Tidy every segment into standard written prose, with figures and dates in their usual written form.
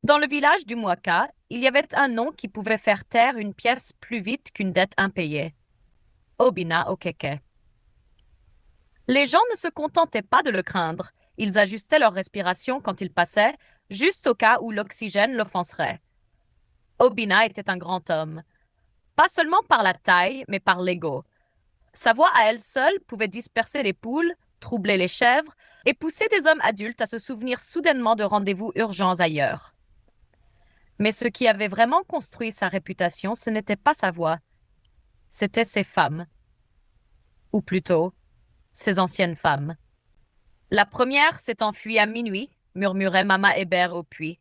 Dans le village du Muaka, il y avait un nom qui pouvait faire taire une pièce plus vite qu'une dette impayée. Obina Okeke. Les gens ne se contentaient pas de le craindre. Ils ajustaient leur respiration quand il passait, juste au cas où l'oxygène l'offenserait. Obina était un grand homme, pas seulement par la taille, mais par l'ego. Sa voix à elle seule pouvait disperser les poules, troubler les chèvres et pousser des hommes adultes à se souvenir soudainement de rendez-vous urgents ailleurs. Mais ce qui avait vraiment construit sa réputation, ce n'était pas sa voix, c'étaient ses femmes, ou plutôt, ses anciennes femmes. La première s'est enfuie à minuit, murmurait Mama Hébert au puits.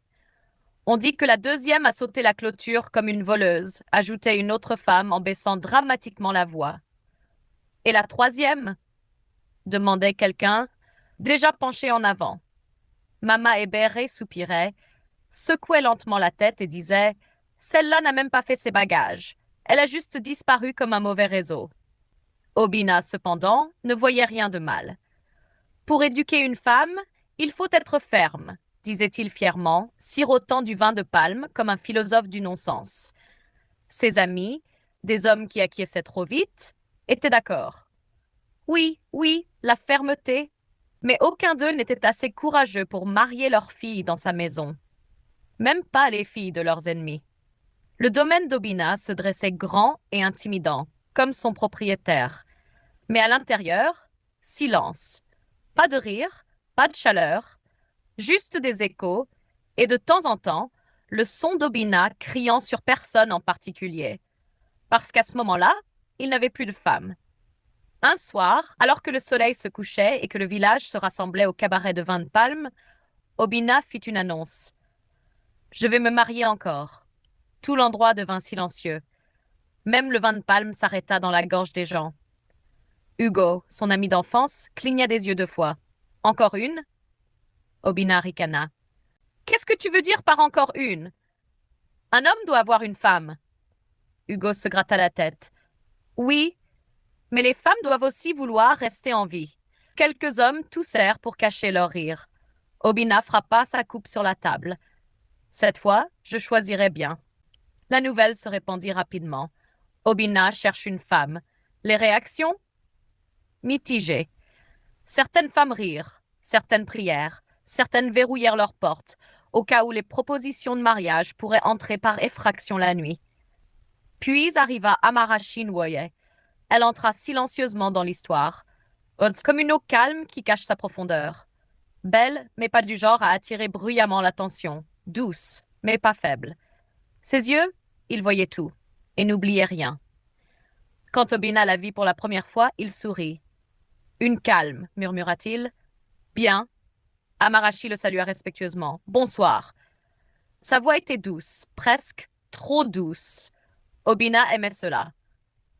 On dit que la deuxième a sauté la clôture comme une voleuse, ajoutait une autre femme en baissant dramatiquement la voix. Et la troisième demandait quelqu'un, déjà penché en avant. Mama Hébert soupirait, secouait lentement la tête et disait celle-là n'a même pas fait ses bagages. Elle a juste disparu comme un mauvais réseau. Obina, cependant, ne voyait rien de mal. Pour éduquer une femme, il faut être ferme, disait-il fièrement, sirotant du vin de palme comme un philosophe du non-sens. Ses amis, des hommes qui acquiesçaient trop vite, étaient d'accord. Oui, oui, la fermeté. Mais aucun d'eux n'était assez courageux pour marier leurs filles dans sa maison. Même pas les filles de leurs ennemis. Le domaine d'Obina se dressait grand et intimidant, comme son propriétaire. Mais à l'intérieur, silence. Pas de rire, pas de chaleur, juste des échos, et de temps en temps, le son d'Obina criant sur personne en particulier. Parce qu'à ce moment-là, il n'avait plus de femme. Un soir, alors que le soleil se couchait et que le village se rassemblait au cabaret de vin de palme, Obina fit une annonce. Je vais me marier encore. Tout l'endroit devint silencieux. Même le vin de palme s'arrêta dans la gorge des gens. Hugo, son ami d'enfance, cligna des yeux 2 fois. Encore une? Obina ricana. Qu'est-ce que tu veux dire par encore une? Un homme doit avoir une femme. Hugo se gratta la tête. Oui, mais les femmes doivent aussi vouloir rester en vie. Quelques hommes toussèrent pour cacher leur rire. Obina frappa sa coupe sur la table. Cette fois, je choisirai bien. La nouvelle se répandit rapidement. Obina cherche une femme. Les réactions? Mitigées. Certaines femmes rirent, certaines prièrent, certaines verrouillèrent leurs portes, au cas où les propositions de mariage pourraient entrer par effraction la nuit. Puis arriva Amarashi Nwoye. Elle entra silencieusement dans l'histoire, comme une eau calme qui cache sa profondeur. Belle, mais pas du genre à attirer bruyamment l'attention, douce, mais pas faible. Ses yeux, il voyait tout, et n'oubliait rien. Quand Obina la vit pour la première fois, il sourit. Une calme, murmura-t-il. Bien. Amarashi le salua respectueusement. Bonsoir. Sa voix était douce, presque trop douce. Obina aimait cela.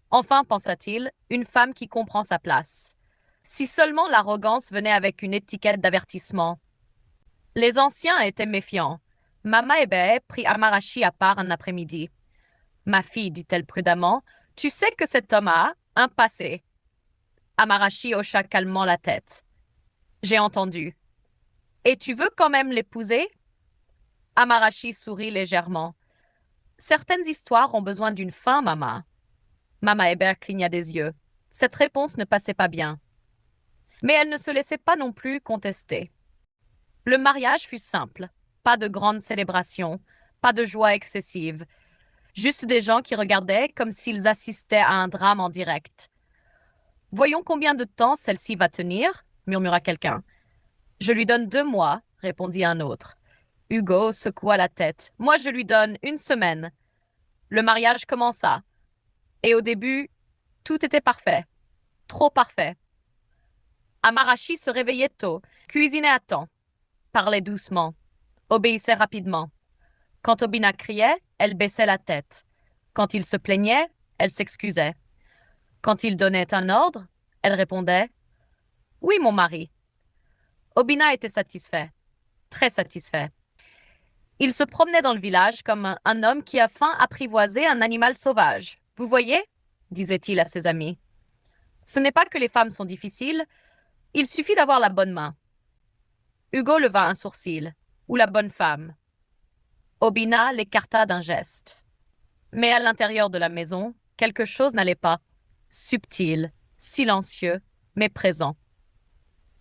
Enfin, pensa-t-il, une femme qui comprend sa place. Si seulement l'arrogance venait avec une étiquette d'avertissement. Les anciens étaient méfiants. Mama Ebe prit Amarashi à part un après-midi. Ma fille, dit-elle prudemment, tu sais que cet homme a un passé. Amarashi hocha calmement la tête. J'ai entendu. Et tu veux quand même l'épouser? Amarashi sourit légèrement. Certaines histoires ont besoin d'une fin, Mama. Mama Hébert cligna des yeux. Cette réponse ne passait pas bien. Mais elle ne se laissait pas non plus contester. Le mariage fut simple. Pas de grande célébration, pas de joie excessive. Juste des gens qui regardaient comme s'ils assistaient à un drame en direct. Voyons combien de temps celle-ci va tenir, murmura quelqu'un. Je lui donne 2 mois, répondit un autre. Hugo secoua la tête. Moi, je lui donne 1 semaine. Le mariage commença. Et au début, tout était parfait. Trop parfait. Amarashi se réveillait tôt, cuisinait à temps, parlait doucement, obéissait rapidement. Quand Obina criait, elle baissait la tête. Quand il se plaignait, elle s'excusait. Quand il donnait un ordre, elle répondait oui, mon mari. Obina était satisfait, très satisfait. Il se promenait dans le village comme un homme qui a faim apprivoiser un animal sauvage. Vous voyez, disait-il à ses amis. Ce n'est pas que les femmes sont difficiles, il suffit d'avoir la bonne main. Hugo leva un sourcil. Ou la bonne femme. Obina l'écarta d'un geste. Mais à l'intérieur de la maison, quelque chose n'allait pas. Subtil, silencieux, mais présent.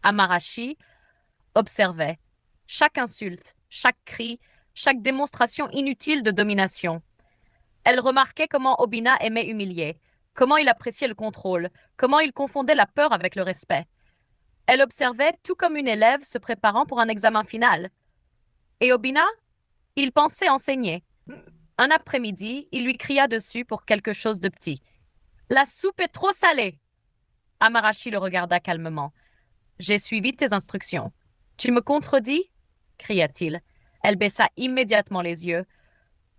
Amarashi observait. Chaque insulte, chaque cri, chaque démonstration inutile de domination. Elle remarquait comment Obina aimait humilier, comment il appréciait le contrôle, comment il confondait la peur avec le respect. Elle observait tout comme une élève se préparant pour un examen final. Et Obina, il pensait enseigner. Un après-midi, il lui cria dessus pour quelque chose de petit. La soupe est trop salée. Amarashi le regarda calmement. J'ai suivi tes instructions. Tu me contredis? Cria-t-il. Elle baissa immédiatement les yeux.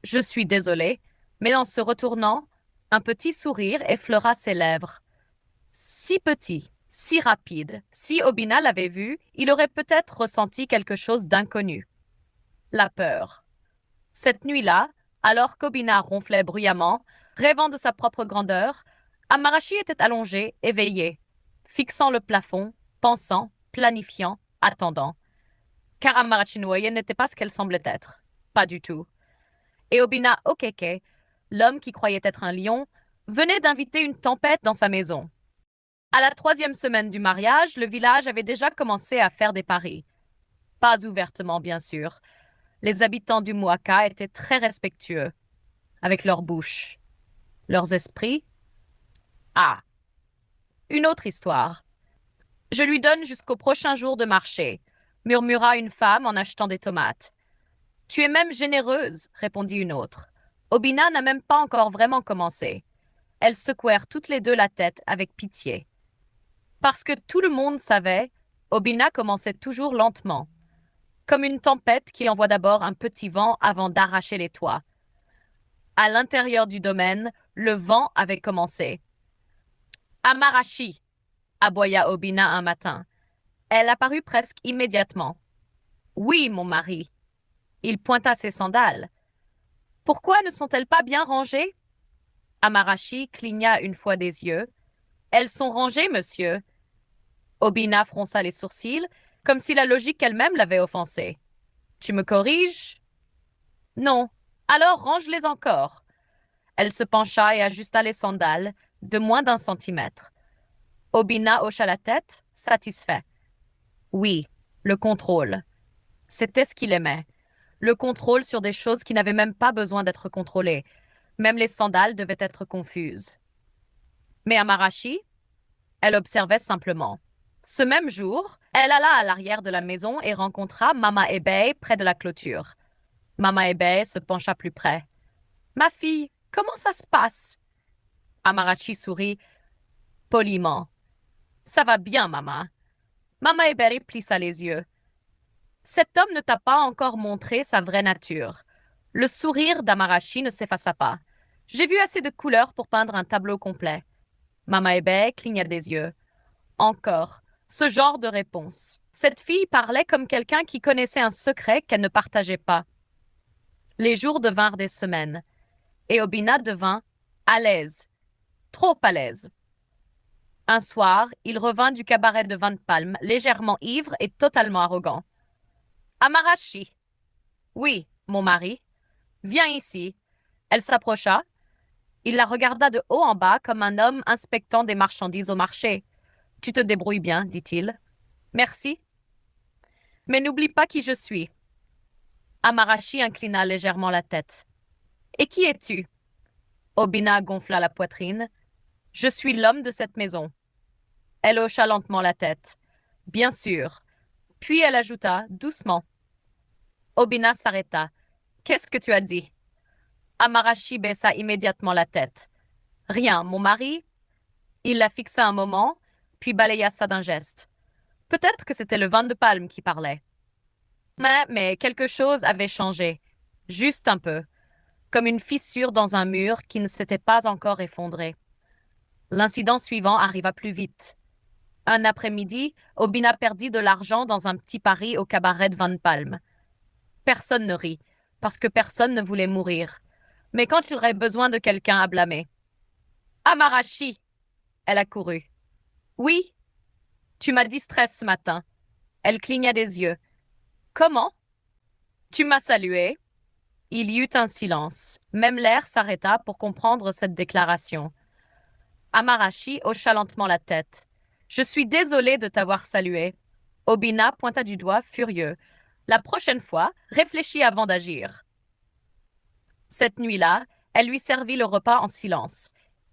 Je suis désolée, mais en se retournant, un petit sourire effleura ses lèvres. Si petit, si rapide, si Obina l'avait vu, il aurait peut-être ressenti quelque chose d'inconnu. La peur. Cette nuit-là, alors qu'Obina ronflait bruyamment, rêvant de sa propre grandeur, Amarashi était allongé, éveillé, fixant le plafond, pensant, planifiant, attendant. Car Amarachi Nwoye n'était pas ce qu'elle semblait être. Pas du tout. Et Obina Okeke, l'homme qui croyait être un lion, venait d'inviter une tempête dans sa maison. À la 3e semaine du mariage, le village avait déjà commencé à faire des paris. Pas ouvertement, bien sûr. Les habitants du Muaka étaient très respectueux, avec leur bouche. Leurs esprits? Ah, une autre histoire. Je lui donne jusqu'au prochain jour de marché, murmura une femme en achetant des tomates. Tu es même généreuse, répondit une autre. Obina n'a même pas encore vraiment commencé. Elles secouèrent toutes les deux la tête avec pitié. Parce que tout le monde savait, Obina commençait toujours lentement, comme une tempête qui envoie d'abord un petit vent avant d'arracher les toits. À l'intérieur du domaine, le vent avait commencé. Amarashi, aboya Obina un matin. Elle apparut presque immédiatement. Oui, mon mari. Il pointa ses sandales. Pourquoi ne sont-elles pas bien rangées? Amarashi cligna une fois des yeux. Elles sont rangées, monsieur. Obina fronça les sourcils, comme si la logique elle-même l'avait offensée. Tu me corriges? Non. Alors range-les encore. Elle se pencha et ajusta les sandales, de moins d'un centimètre. Obina hocha la tête, satisfait. Oui, le contrôle. C'était ce qu'il aimait. Le contrôle sur des choses qui n'avaient même pas besoin d'être contrôlées. Même les sandales devaient être confuses. Mais Amarashi, elle observait simplement. Ce même jour, elle alla à l'arrière de la maison et rencontra Mama Ebei près de la clôture. Mama Ebei se pencha plus près. Ma fille, comment ça se passe? Amarachi sourit poliment. Ça va bien, maman. Mama Ebei plissa les yeux. Cet homme ne t'a pas encore montré sa vraie nature. Le sourire d'Amarachi ne s'effaça pas. J'ai vu assez de couleurs pour peindre un tableau complet. Mama Ebei cligna des yeux. Encore, ce genre de réponse. Cette fille parlait comme quelqu'un qui connaissait un secret qu'elle ne partageait pas. Les jours devinrent des semaines, et Obina devint à l'aise, trop à l'aise. Un soir, il revint du cabaret de Van Palm, légèrement ivre et totalement arrogant. Amarachi. Oui, mon mari. Viens ici. Elle s'approcha. Il la regarda de haut en bas comme un homme inspectant des marchandises au marché. Tu te débrouilles bien, dit-il. Merci. Mais n'oublie pas qui je suis. Amarachi inclina légèrement la tête. Et qui es-tu? Obina gonfla la poitrine. Je suis l'homme de cette maison. Elle hocha lentement la tête. Bien sûr. Puis elle ajouta, doucement. Obina s'arrêta. Qu'est-ce que tu as dit? Amarachi baissa immédiatement la tête. Rien, mon mari. Il la fixa un moment, puis balaya ça d'un geste. Peut-être que c'était le vin de palme qui parlait. Mais quelque chose avait changé. Juste un peu. Comme une fissure dans un mur qui ne s'était pas encore effondré. L'incident suivant arriva plus vite. Un après-midi, Obina perdit de l'argent dans un petit pari au cabaret de Van Palm. Personne ne rit, parce que personne ne voulait mourir. Mais quand il aurait besoin de quelqu'un à blâmer. Amarachi! Elle accourut. Oui? Tu m'as distrait ce matin. Elle cligna des yeux. Comment? Tu m'as salué. Il y eut un silence. Même l'air s'arrêta pour comprendre cette déclaration. Amarashi hocha lentement la tête. Je suis désolé de t'avoir salué. Obina pointa du doigt, furieux. La prochaine fois, réfléchis avant d'agir. Cette nuit-là, elle lui servit le repas en silence.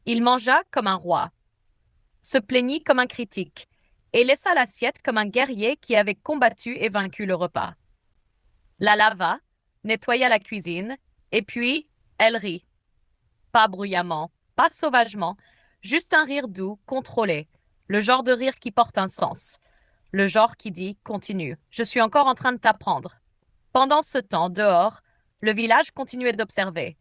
Il mangea comme un roi, se plaignit comme un critique, et laissa l'assiette comme un guerrier qui avait combattu et vaincu le repas. La lava, nettoya la cuisine, et puis elle rit. Pas bruyamment, pas sauvagement, juste un rire doux, contrôlé, le genre de rire qui porte un sens, le genre qui dit continue, je suis encore en train de t'apprendre. Pendant ce temps, dehors, le village continuait d'observer.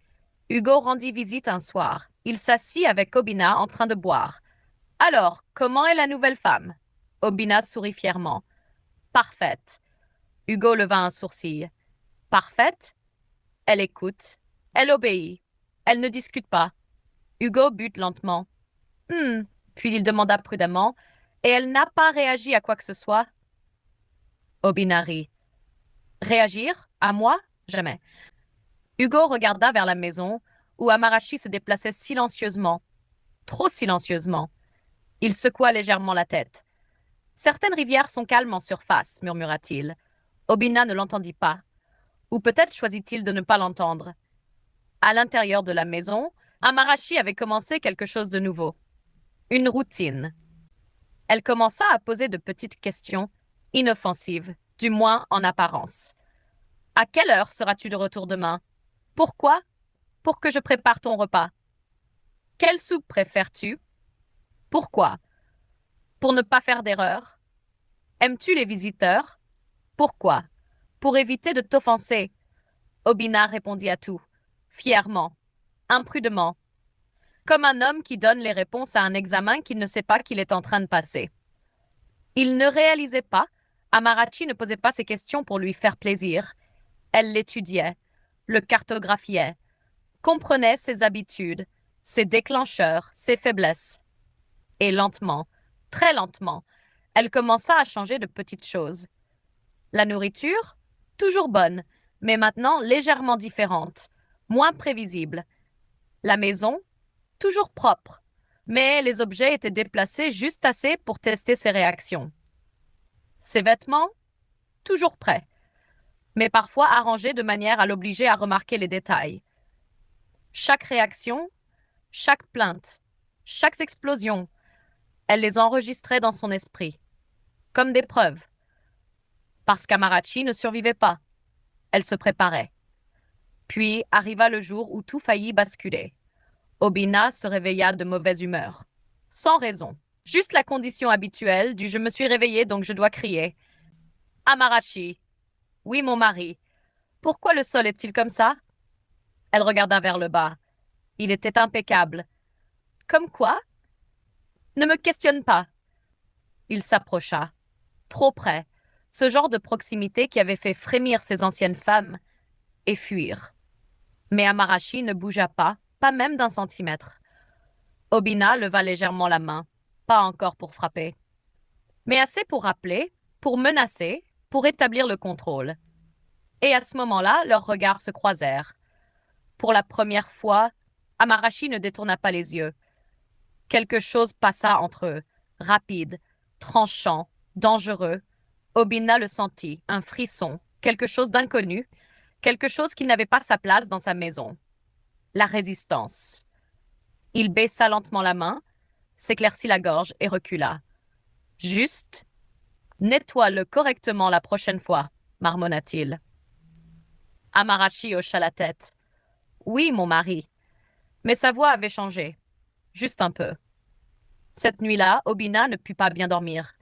Hugo rendit visite un soir. Il s'assit avec Obina en train de boire. Alors, comment est la nouvelle femme? Obina sourit fièrement. Parfaite. Hugo leva un sourcil. Parfaite? Elle écoute. Elle obéit. Elle ne discute pas. Hugo but lentement. Puis il demanda prudemment. Et elle n'a pas réagi à quoi que ce soit? Obina rit. Réagir? À moi? Jamais. Hugo regarda vers la maison, où Amarashi se déplaçait silencieusement. Trop silencieusement. Il secoua légèrement la tête. Certaines rivières sont calmes en surface, murmura-t-il. Obina ne l'entendit pas. Ou peut-être choisit-il de ne pas l'entendre. À l'intérieur de la maison, Amarashi avait commencé quelque chose de nouveau. Une routine. Elle commença à poser de petites questions, inoffensives, du moins en apparence. À quelle heure seras-tu de retour demain? Pourquoi? Pour que je prépare ton repas. Quelle soupe préfères-tu? Pourquoi? Pour ne pas faire d'erreur. Aimes-tu les visiteurs? Pourquoi? Pour éviter de t'offenser. Obina répondit à tout, fièrement, imprudemment, comme un homme qui donne les réponses à un examen qu'il ne sait pas qu'il est en train de passer. Il ne réalisait pas, Amarachi ne posait pas ces questions pour lui faire plaisir. Elle l'étudiait, le cartographiait, comprenait ses habitudes, ses déclencheurs, ses faiblesses. Et lentement, très lentement, elle commença à changer de petites choses. La nourriture, toujours bonne, mais maintenant légèrement différente, moins prévisible. La maison, toujours propre, mais les objets étaient déplacés juste assez pour tester ses réactions. Ses vêtements, toujours prêts, mais parfois arrangés de manière à l'obliger à remarquer les détails. Chaque réaction, chaque plainte, chaque explosion, elle les enregistrait dans son esprit, comme des preuves. Parce qu'Amarachi ne survivait pas, elle se préparait. Puis arriva le jour où tout faillit basculer. Obina se réveilla de mauvaise humeur. Sans raison. Juste la condition habituelle du je me suis réveillée donc je dois crier. Amarachi. Oui, mon mari. Pourquoi le sol est-il comme ça? Elle regarda vers le bas. Il était impeccable. Comme quoi? Ne me questionne pas. Il s'approcha. Trop près. Ce genre de proximité qui avait fait frémir ses anciennes femmes et fuir. Mais Amarachi ne bougea pas même d'un centimètre. Obina leva légèrement la main, pas encore pour frapper, mais assez pour rappeler, pour menacer, pour établir le contrôle. Et à ce moment-là, leurs regards se croisèrent. Pour la première fois, Amarachi ne détourna pas les yeux. Quelque chose passa entre eux, rapide, tranchant, dangereux. Obina le sentit, un frisson, quelque chose d'inconnu, quelque chose qui n'avait pas sa place dans sa maison. La résistance. Il baissa lentement la main, s'éclaircit la gorge et recula. Juste, nettoie-le correctement la prochaine fois, marmonna-t-il. Amarachi hocha la tête. Oui, mon mari. Mais sa voix avait changé. Juste un peu. Cette nuit-là, Obina ne put pas bien dormir.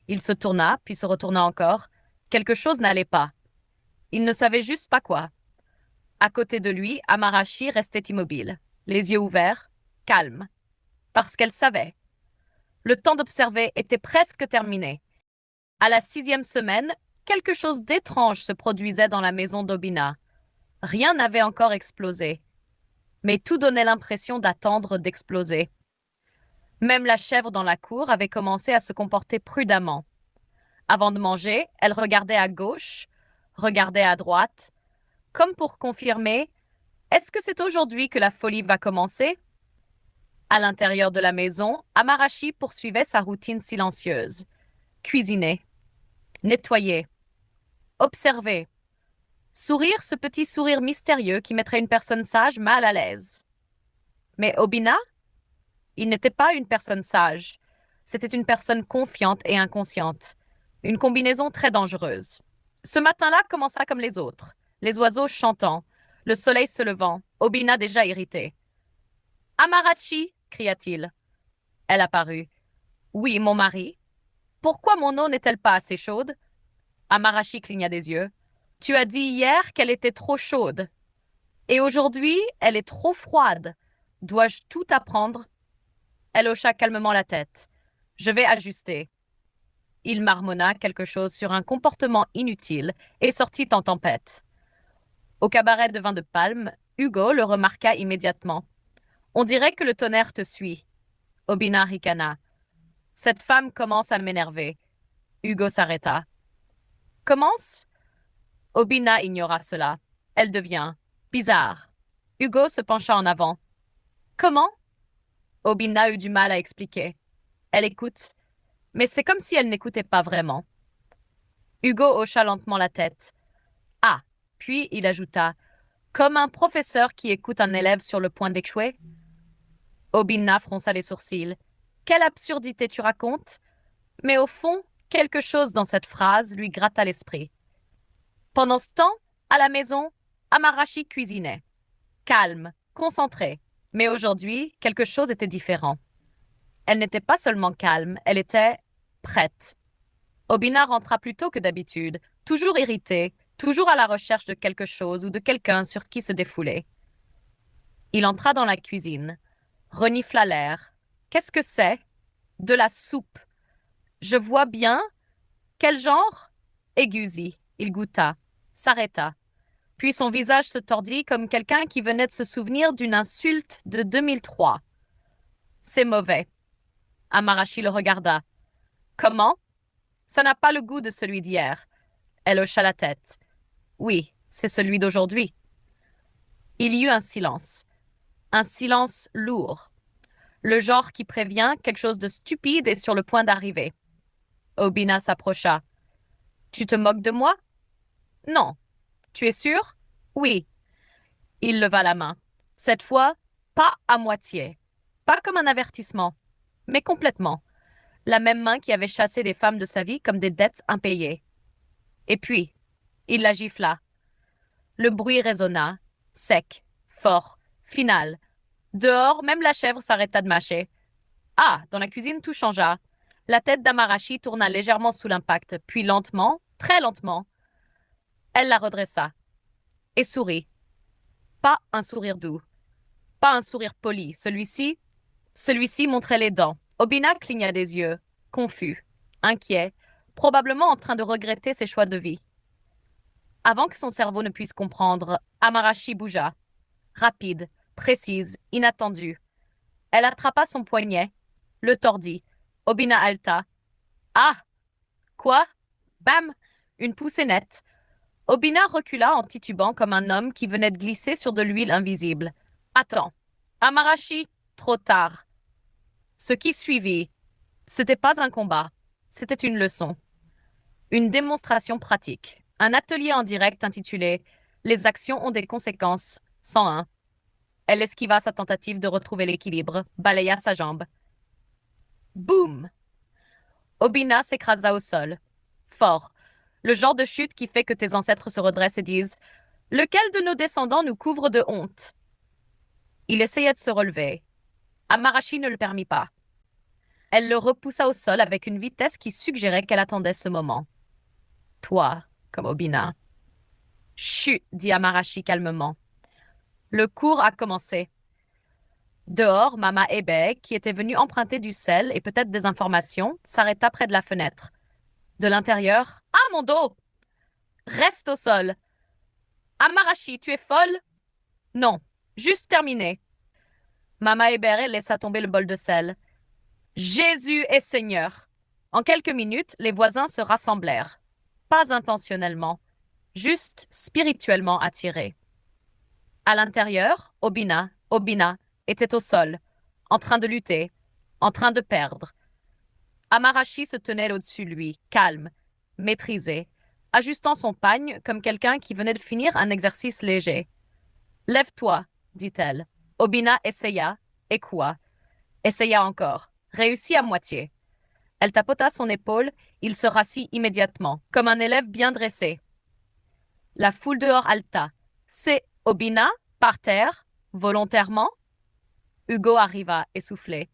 Il se tourna, puis se retourna encore. Quelque chose n'allait pas. Il ne savait juste pas quoi. À côté de lui, Amarachi restait immobile, les yeux ouverts, calme. Parce qu'elle savait. Le temps d'observer était presque terminé. À la 6e semaine, quelque chose d'étrange se produisait dans la maison d'Obina. Rien n'avait encore explosé, mais tout donnait l'impression d'attendre d'exploser. Même la chèvre dans la cour avait commencé à se comporter prudemment. Avant de manger, elle regardait à gauche, regardait à droite, comme pour confirmer, est-ce que c'est aujourd'hui que la folie va commencer? À l'intérieur de la maison, Amarashi poursuivait sa routine silencieuse. Cuisiner, nettoyer, observer, sourire ce petit sourire mystérieux qui mettrait une personne sage mal à l'aise. Mais Obina, il n'était pas une personne sage. C'était une personne confiante et inconsciente. Une combinaison très dangereuse. Ce matin-là commença comme les autres. Les oiseaux chantant, le soleil se levant, Obina déjà irritée. Amarachi, cria-t-il. Elle apparut. Oui, mon mari. Pourquoi mon eau n'est-elle pas assez chaude? Amarachi cligna des yeux. Tu as dit hier qu'elle était trop chaude. Et aujourd'hui, elle est trop froide. Dois-je tout apprendre? Elle hocha calmement la tête. Je vais ajuster. Il marmonna quelque chose sur un comportement inutile et sortit en tempête. Au cabaret de vin de Palme, Hugo le remarqua immédiatement. On dirait que le tonnerre te suit. Obina ricana. Cette femme commence à m'énerver. Hugo s'arrêta. Commence? Obina ignora cela. Elle devient bizarre. Hugo se pencha en avant. Comment? Obina eut du mal à expliquer. Elle écoute, mais c'est comme si elle n'écoutait pas vraiment. Hugo hocha lentement la tête. Ah, puis il ajouta, comme un professeur qui écoute un élève sur le point d'échouer. Obina fronça les sourcils. Quelle absurdité tu racontes? Mais au fond, quelque chose dans cette phrase lui gratta l'esprit. Pendant ce temps, à la maison, Amarashi cuisinait. Calme, concentrée. Mais aujourd'hui, quelque chose était différent. Elle n'était pas seulement calme, elle était prête. Obina rentra plus tôt que d'habitude, toujours irritée, toujours à la recherche de quelque chose ou de quelqu'un sur qui se défouler. Il entra dans la cuisine, renifla l'air. Qu'est-ce que c'est? De la soupe. Je vois bien. Quel genre? Aigusi. Il goûta, s'arrêta. Puis son visage se tordit comme quelqu'un qui venait de se souvenir d'une insulte de 2003. C'est mauvais. Amarashi le regarda. Comment? Ça n'a pas le goût de celui d'hier. Elle hocha la tête. Oui, c'est celui d'aujourd'hui. Il y eut un silence lourd, le genre qui prévient quelque chose de stupide est sur le point d'arriver. Obina s'approcha. Tu te moques de moi? Non. Tu es sûr? Oui. Il leva la main. Cette fois, pas à moitié. Pas comme un avertissement, mais complètement. La même main qui avait chassé les femmes de sa vie comme des dettes impayées. Et puis, il la gifla. Le bruit résonna, sec, fort, final. Dehors, même la chèvre s'arrêta de mâcher. Ah, dans la cuisine, tout changea. La tête d'Amarashi tourna légèrement sous l'impact, puis lentement, très lentement, elle la redressa et sourit. Pas un sourire doux, pas un sourire poli. Celui-ci montrait les dents. Obina cligna des yeux, confus, inquiet, probablement en train de regretter ses choix de vie. Avant que son cerveau ne puisse comprendre, Amarashi bougea. Rapide, précise, inattendue. Elle attrapa son poignet, le tordit. Obina halta. Ah! Quoi? Bam! Une poussée nette. Obina recula en titubant comme un homme qui venait de glisser sur de l'huile invisible. Attends. Amarashi, trop tard. Ce qui suivit, c'était pas un combat, c'était une leçon. Une démonstration pratique. Un atelier en direct intitulé Les actions ont des conséquences 101. Elle esquiva sa tentative de retrouver l'équilibre, balaya sa jambe. Boum! Obina s'écrasa au sol. Fort. Le genre de chute qui fait que tes ancêtres se redressent et disent lequel de nos descendants nous couvre de honte? Il essayait de se relever. Amarashi ne le permit pas. Elle le repoussa au sol avec une vitesse qui suggérait qu'elle attendait ce moment. Toi, comme Obina. Chut, dit Amarashi calmement. Le cours a commencé. Dehors, Mama Ebe, qui était venue emprunter du sel et peut-être des informations, s'arrêta près de la fenêtre. De l'intérieur, ah, mon dos! Reste au sol. Amarashi, tu es folle? Non, juste terminé. Mama Ebere laissa tomber le bol de sel. Jésus est Seigneur. En quelques minutes, les voisins se rassemblèrent. Pas intentionnellement. juste spirituellement attiré. À l'intérieur, Obina, était au sol, en train de lutter, en train de perdre. Amarashi se tenait au-dessus de lui, calme, maîtrisé, ajustant son pagne comme quelqu'un qui venait de finir un exercice léger. Lève-toi, dit-elle. Obina essaya, échoua, essaya encore, réussit à moitié. Elle tapota son épaule, il se rassit immédiatement, comme un élève bien dressé. La foule dehors haleta. C'est Obina, par terre, volontairement? Hugo arriva, essoufflé.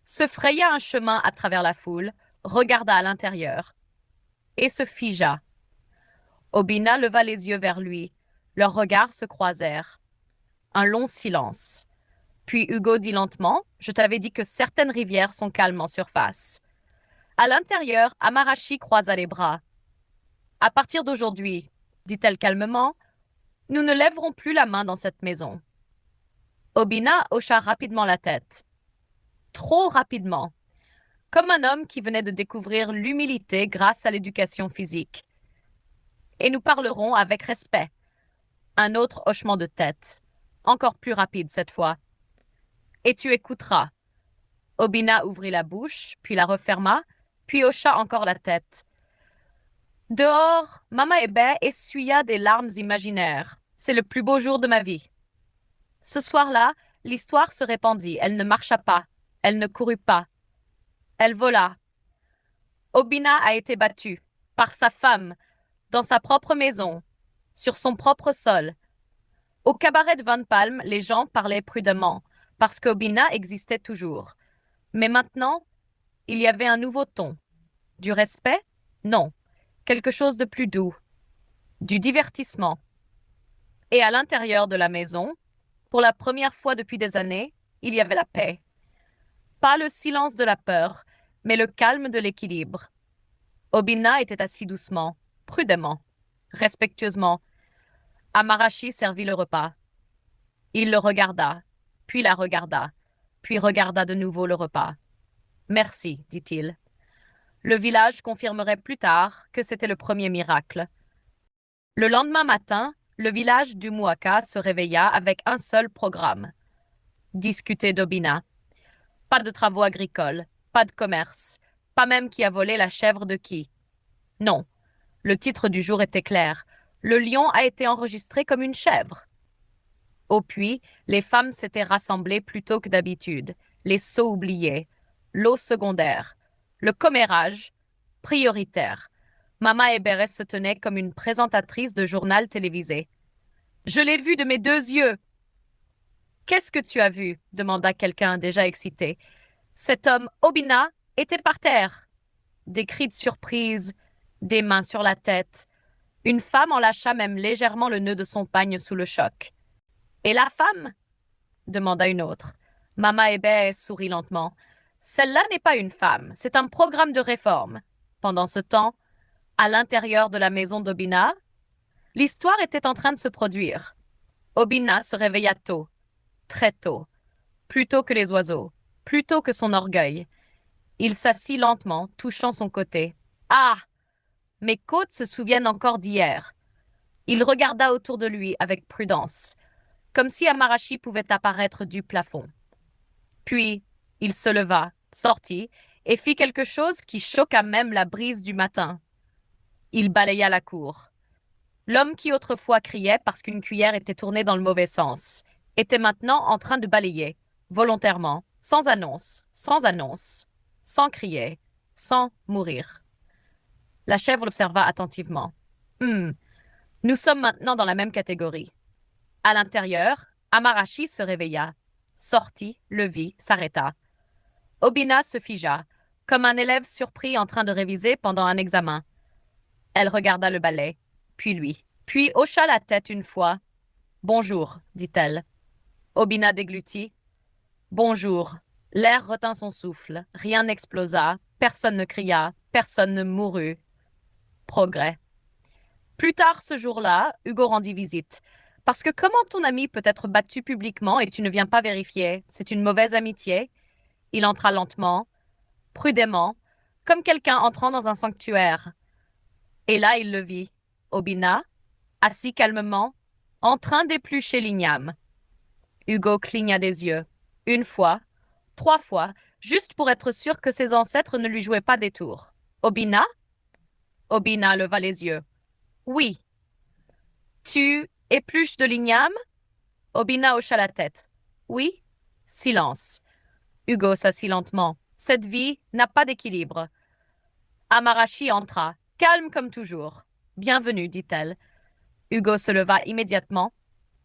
Se fraya un chemin à travers la foule, regarda à l'intérieur, et se figea. Obina leva les yeux vers lui. Leurs regards se croisèrent. Un long silence. Puis Hugo dit lentement, je t'avais dit que certaines rivières sont calmes en surface. À l'intérieur, Amarashi croisa les bras. À partir d'aujourd'hui, dit-elle calmement, nous ne lèverons plus la main dans cette maison. Obina hocha rapidement la tête. Trop rapidement. Comme un homme qui venait de découvrir l'humilité grâce à l'éducation physique. Et nous parlerons avec respect. Un autre hochement de tête. Encore plus rapide cette fois. Et tu écouteras. Obina ouvrit la bouche, puis la referma, puis hocha encore la tête. Dehors, Mama Hébé essuya des larmes imaginaires. C'est le plus beau jour de ma vie. Ce soir-là, l'histoire se répandit. Elle ne marcha pas. Elle ne courut pas. Elle vola. Obina a été battue par sa femme, dans sa propre maison, sur son propre sol. Au cabaret de Van Palm, les gens parlaient prudemment, parce qu'Obina existait toujours. Mais maintenant, il y avait un nouveau ton. Du respect? Non. Quelque chose de plus doux. Du divertissement. Et à l'intérieur de la maison, pour la première fois depuis des années, il y avait la paix. Pas le silence de la peur, mais le calme de l'équilibre. Obina était assis doucement, prudemment, respectueusement. Amarashi servit le repas. Il le regarda, puis la regarda, puis regarda de nouveau le repas. Merci, dit-il. Le village confirmerait plus tard que c'était le premier miracle. Le lendemain matin, le village du Muaka se réveilla avec un seul programme. Discuter d'Obina. Pas de travaux agricoles, pas de commerce, pas même qui a volé la chèvre de qui. Non, le titre du jour était clair. Le lion a été enregistré comme une chèvre. Au puits, les femmes s'étaient rassemblées plus tôt que d'habitude, les seaux oubliés, l'eau secondaire, le commérage prioritaire. Mama Hébérès se tenait comme une présentatrice de journal télévisé. Je l'ai vu de mes deux yeux. Qu'est-ce que tu as vu? Demanda quelqu'un déjà excité. Cet homme, Obina, était par terre. Des cris de surprise, des mains sur la tête. Une femme en lâcha même légèrement le nœud de son pagne sous le choc. Et la femme? Demanda une autre. Mama Hébé sourit lentement. Celle-là n'est pas une femme, c'est un programme de réforme. Pendant ce temps, à l'intérieur de la maison d'Obina, l'histoire était en train de se produire. Obina se réveilla tôt, très tôt, plus tôt que les oiseaux, plus tôt que son orgueil. Il s'assit lentement, touchant son côté. Ah! Mes côtes se souviennent encore d'hier. Il regarda autour de lui avec prudence, comme si Amarashi pouvait apparaître du plafond. Puis, il se leva, sortit, et fit quelque chose qui choqua même la brise du matin. Il balaya la cour. L'homme qui autrefois criait parce qu'une cuillère était tournée dans le mauvais sens était maintenant en train de balayer, volontairement, sans annonce, sans crier, sans mourir. La chèvre l'observa attentivement. Nous sommes maintenant dans la même catégorie. À l'intérieur, Amarashi se réveilla, sortit, le vit, s'arrêta. Obina se figea, comme un élève surpris en train de réviser pendant un examen. Elle regarda le balai, puis lui, puis hocha la tête une fois. Bonjour, dit-elle. Obina déglutit. Bonjour. L'air retint son souffle, rien n'explosa, personne ne cria, personne ne mourut. Progrès. Plus tard ce jour-là, Hugo rendit visite. Parce que comment ton ami peut être battu publiquement et tu ne viens pas vérifier? C'est une mauvaise amitié. Il entra lentement, prudemment, comme quelqu'un entrant dans un sanctuaire. Et là, il le vit. Obina, assis calmement, en train d'éplucher l'igname. Hugo cligna des yeux. Une fois, 3 fois, juste pour être sûr que ses ancêtres ne lui jouaient pas des tours. Obina? Obina leva les yeux. Oui. Tu épluches de l'igname? Obina hocha la tête. Oui? Silence. Hugo s'assit lentement. Cette vie n'a pas d'équilibre. Amarashi entra, calme comme toujours. Bienvenue, dit-elle. Hugo se leva immédiatement,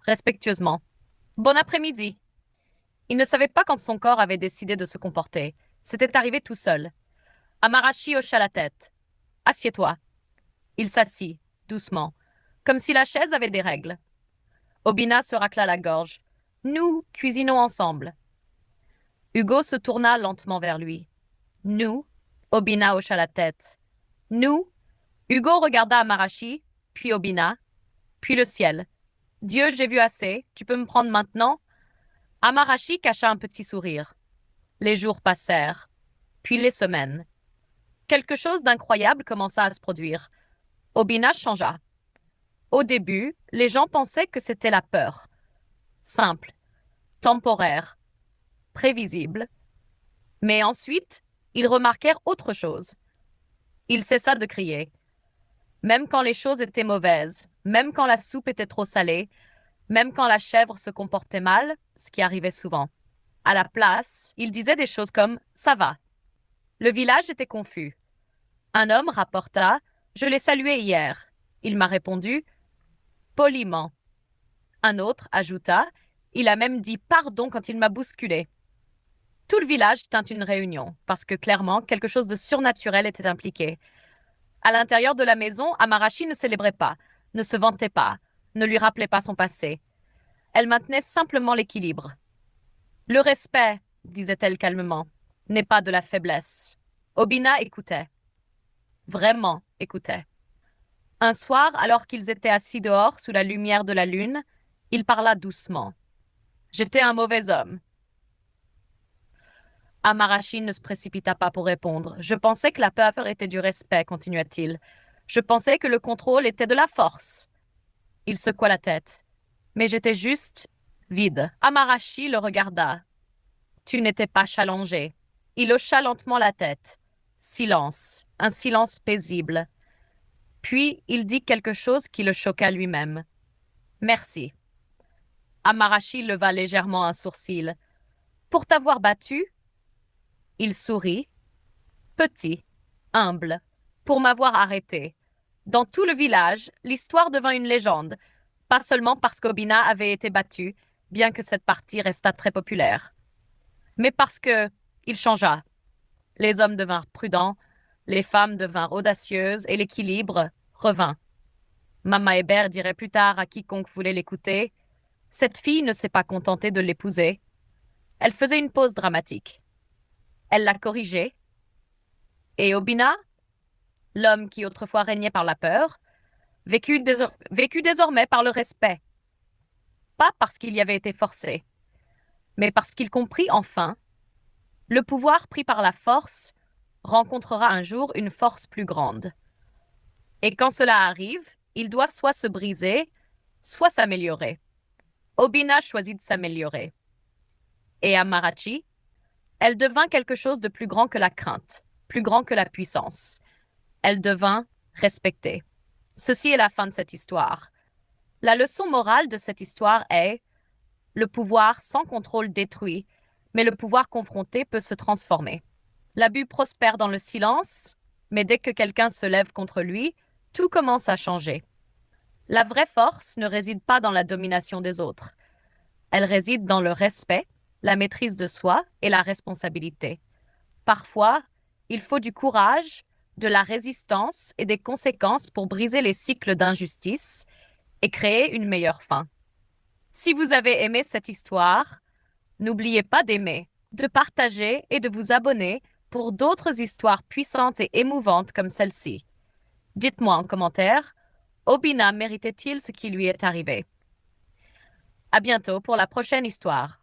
respectueusement. Bon après-midi. Il ne savait pas quand son corps avait décidé de se comporter. C'était arrivé tout seul. Amarashi hocha la tête. Assieds-toi. Il s'assit, doucement, comme si la chaise avait des règles. Obina se racla la gorge. Nous cuisinons ensemble. Hugo se tourna lentement vers lui. Nous? Obina hocha la tête. Nous? Hugo regarda Amarashi, puis Obina, puis le ciel. Dieu, j'ai vu assez. Tu peux me prendre maintenant? Amarashi cacha un petit sourire. Les jours passèrent, puis les semaines. Quelque chose d'incroyable commença à se produire. Obina changea. Au début, les gens pensaient que c'était la peur. Simple, temporaire, prévisible. Mais ensuite, ils remarquèrent autre chose. Il cessa de crier. Même quand les choses étaient mauvaises, même quand la soupe était trop salée, même quand la chèvre se comportait mal, ce qui arrivait souvent. À la place, il disait des choses comme ⁇ Ça va ⁇ Le village était confus. Un homme rapporta ⁇ Je l'ai salué hier. Il m'a répondu ⁇ Poliment. Un autre ajouta ⁇ Il a même dit pardon quand il m'a bousculé. Tout le village tint une réunion, parce que clairement, quelque chose de surnaturel était impliqué. À l'intérieur de la maison, Amarashi ne célébrait pas, ne se vantait pas, ne lui rappelait pas son passé. Elle maintenait simplement l'équilibre. Le respect, disait-elle calmement, n'est pas de la faiblesse. Obina écoutait. Vraiment écoutait. Un soir, alors qu'ils étaient assis dehors sous la lumière de la lune, il parla doucement. J'étais un mauvais homme. Amarashi ne se précipita pas pour répondre. Je pensais que la peur était du respect, continua-t-il. Je pensais que le contrôle était de la force. Il secoua la tête. Mais j'étais juste vide. Amarashi le regarda. Tu n'étais pas challengé. Il hocha lentement la tête. Silence, un silence paisible. Puis il dit quelque chose qui le choqua lui-même. Merci. Amarashi leva légèrement un sourcil. Pour t'avoir battu? Il sourit. Petit, humble, pour m'avoir arrêté. Dans tout le village, l'histoire devint une légende, pas seulement parce qu'Obina avait été battu, bien que cette partie restât très populaire, mais parce que il changea. Les hommes devinrent prudents, les femmes devinrent audacieuses et l'équilibre revint. Mama Hébert dirait plus tard à quiconque voulait l'écouter, cette fille ne s'est pas contentée de l'épouser. Elle faisait une pause dramatique. Elle l'a corrigé. Et Obina, l'homme qui autrefois régnait par la peur, vécut désormais par le respect. Pas parce qu'il y avait été forcé, mais parce qu'il comprit enfin, le pouvoir pris par la force rencontrera un jour une force plus grande. Et quand cela arrive, il doit soit se briser, soit s'améliorer. Obina choisit de s'améliorer. Et Amarachi, elle devint quelque chose de plus grand que la crainte, plus grand que la puissance. Elle devint respectée. Ceci est la fin de cette histoire. La leçon morale de cette histoire est le pouvoir sans contrôle détruit, mais le pouvoir confronté peut se transformer. L'abus prospère dans le silence, mais dès que quelqu'un se lève contre lui, tout commence à changer. La vraie force ne réside pas dans la domination des autres. Elle réside dans le respect, la maîtrise de soi et la responsabilité. Parfois, il faut du courage, de la résistance et des conséquences pour briser les cycles d'injustice et créer une meilleure fin. Si vous avez aimé cette histoire, n'oubliez pas d'aimer, de partager et de vous abonner pour d'autres histoires puissantes et émouvantes comme celle-ci. Dites-moi en commentaire, Obina méritait-il ce qui lui est arrivé? À bientôt pour la prochaine histoire.